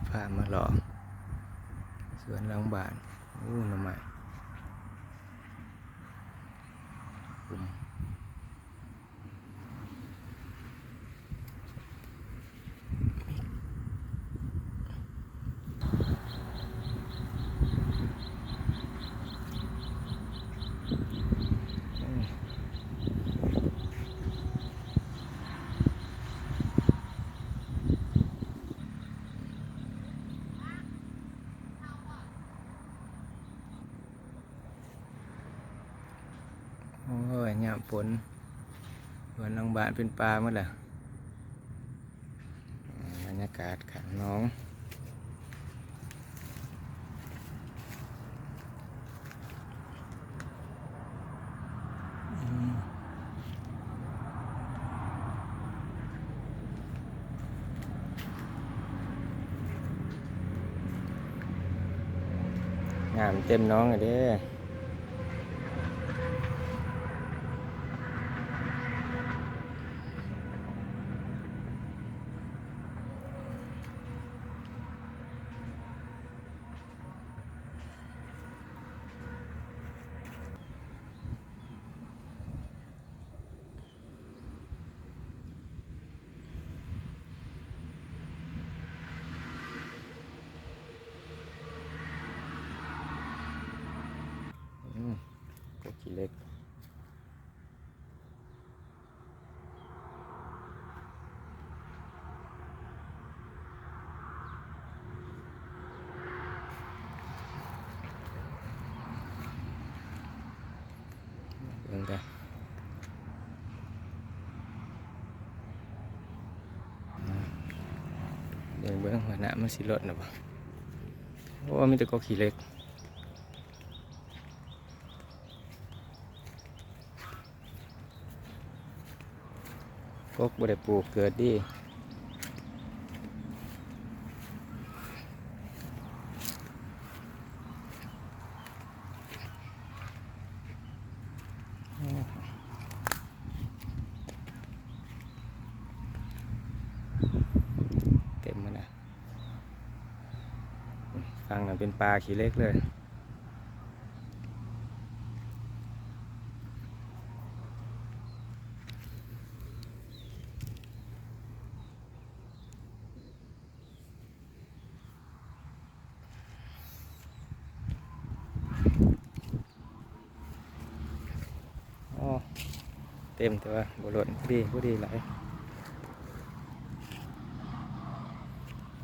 พามาหล่อสวนหลังบ้านอู้หน่อไม้ปุ่มโอ้ยยามฝนสวนหลังบ้านเป็นปลาหมดแล้วบรรยากาศข้างน้องงามเต็มน้องเลยเด้พวกขี้เล็กเบิ่งกันเบิ่งหัวหน้ามันสิลดนะบ่โอ้มีแต่ก็ขี้เล็กกกบ่ได้ปลูกเกิดดีเต็มมันนะฟังน่ะเป็นปลาขี้เล็กเลยอ๋อเต็มแต่ว่าบ่หล่นพอดีหลาย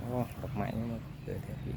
อ๋อดอกไม้นี่มันเกิดแถวนี้